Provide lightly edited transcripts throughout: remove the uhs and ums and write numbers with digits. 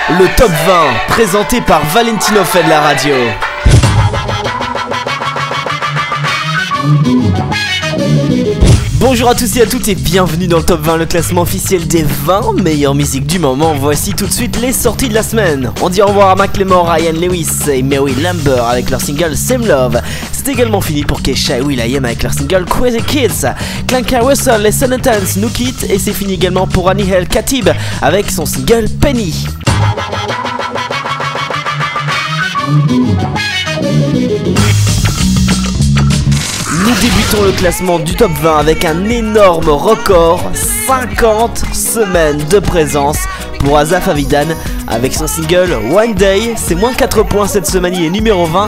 Le top 20, présenté par Valentino fait de la radio. Bonjour à tous et à toutes et bienvenue dans le top 20, le classement officiel des 20 meilleures musiques du moment. Voici tout de suite les sorties de la semaine. On dit au revoir à Macklemore, Ryan Lewis et Mary Lambert avec leur single Same Love. C'est également fini pour Kesha et will.i.am avec leur single Crazy Kids. Clanky Russell, les Sunetans, New Kid, et c'est fini également pour Anihel Khatib avec son single Penny. Nous débutons le classement du top 20 avec un énorme record, 50 semaines de présence pour Asaf Avidan avec son single One Day. C'est moins 4 points cette semaine, il est numéro 20,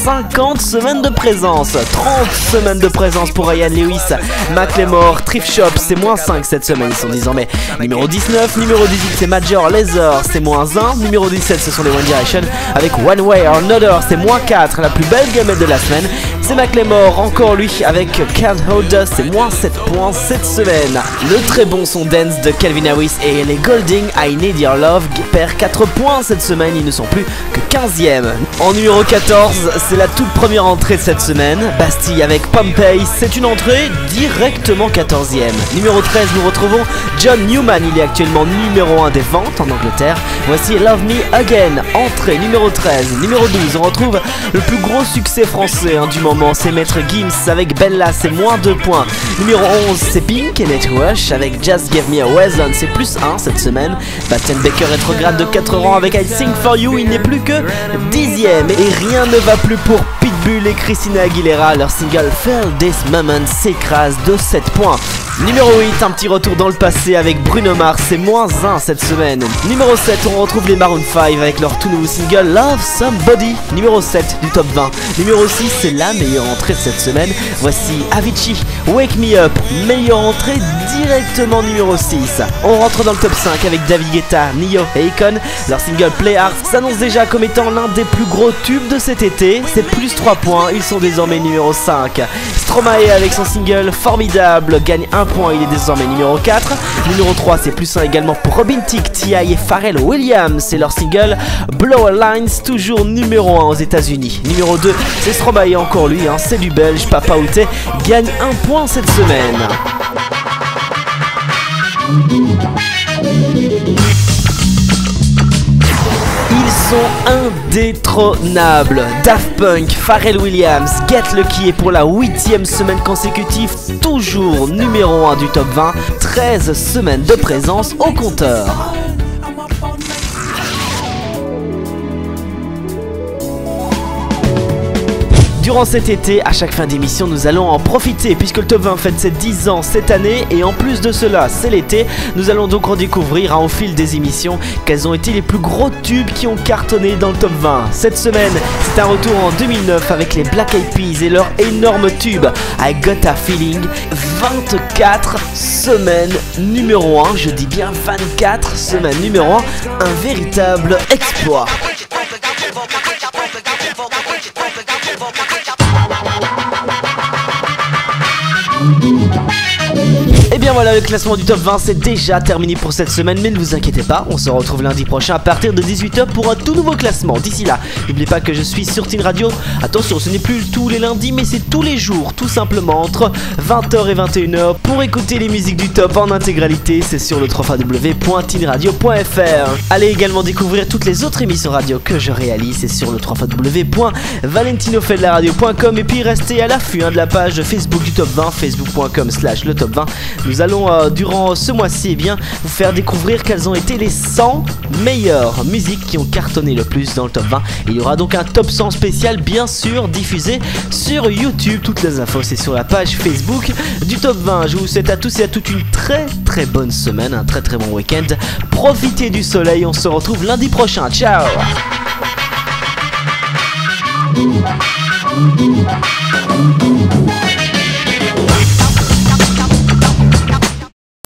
50 semaines de présence, 30 semaines de présence pour Ryan Lewis, Macklemore, Thrift Shop, c'est moins 5 cette semaine, ils sont désormais numéro 19, numéro 18 c'est Major Lazer, c'est moins 1, numéro 17 ce sont les One Direction avec One Way or Another, c'est moins 4, la plus belle gamelle de la semaine. C'est Macklemore, encore lui, avec Can't Hold Us, c'est moins 7 points cette semaine. Le très bon son dance de Calvin Harris et les Golding, I Need Your Love, perd 4 points cette semaine, ils ne sont plus que 15e. En numéro 14, c'est la toute première entrée de cette semaine, Bastille avec Pompeii, c'est une entrée directement 14e. Numéro 13, nous retrouvons John Newman, il est actuellement numéro 1 des ventes en Angleterre. Voici Love Me Again, entrée numéro 13. Numéro 12, on retrouve le plus gros succès français du moment. C'est Maître Gims avec Bella, c'est moins 2 points. Numéro 11, c'est Pink et Nate Rush avec Just Give Me a Reason, c'est plus 1 cette semaine. Bastian Baker rétrograde de 4 rangs avec I Sing For You, il n'est plus que 10e. Et rien ne va plus pour Pitbull et Christina Aguilera, leur single Feel This Moment s'écrase de 7 points. Numéro 8, un petit retour dans le passé avec Bruno Mars, c'est moins 1 cette semaine. Numéro 7, on retrouve les Maroon 5 avec leur tout nouveau single Love Somebody. Numéro 7 du top 20. Numéro 6, c'est la meilleure entrée de cette semaine. Voici Avicii, Wake Me Up, meilleure entrée directement numéro 6. On rentre dans le top 5 avec David Guetta, Nio et Akon. Leur single Play Hard s'annonce déjà comme étant l'un des plus gros tubes de cet été. C'est plus 3 points, ils sont désormais numéro 5. Stromae avec son single Formidable gagne 1 point, il est désormais numéro 4. Numéro 3, c'est plus 1 également pour Robin Thicke, T.I. et Pharrell Williams. C'est leur single Blower Lines, toujours numéro 1 aux États-Unis. Numéro 2, c'est Stromae, encore lui, c'est du belge, Papa Outé, gagne 1 point cette semaine. Ils sont indétrônables. Daft Punk, Pharrell Williams, Get Lucky est pour la 8e semaine consécutive toujours numéro 1 du top 20, 13 semaines de présence au compteur. Durant cet été, à chaque fin d'émission, nous allons en profiter puisque le top 20 fête ses 10 ans cette année et en plus de cela, c'est l'été. Nous allons donc redécouvrir au fil des émissions quels ont été les plus gros tubes qui ont cartonné dans le top 20. Cette semaine, c'est un retour en 2009 avec les Black Eyed Peas et leur énorme tube I Got a Feeling. 24 semaines numéro 1, je dis bien 24 semaines numéro 1, un véritable exploit. Et bien voilà, le classement du top 20 c'est déjà terminé pour cette semaine, mais ne vous inquiétez pas, on se retrouve lundi prochain à partir de 18h pour un tout nouveau classement. D'ici là, n'oubliez pas que je suis sur Teen Radio. Attention, ce n'est plus tous les lundis, mais c'est tous les jours, tout simplement entre 20h et 21h. Pour écouter les musiques du top en intégralité, c'est sur le www.teenradio.fr. Allez également découvrir toutes les autres émissions radio que je réalise, c'est sur le www.valentinofedlaradio.com. Et puis restez à l'affût de la page Facebook du top 20, facebook.com/le top 20. Nous allons durant ce mois-ci vous faire découvrir quelles ont été les 100 meilleures musiques qui ont cartonné le plus dans le top 20. Il y aura donc un top 100 spécial bien sûr diffusé sur YouTube. Toutes les infos c'est sur la page Facebook du top 20. Je vous souhaite à tous et à toutes une très très bonne semaine, un très très bon week-end. Profitez du soleil, on se retrouve lundi prochain. Ciao.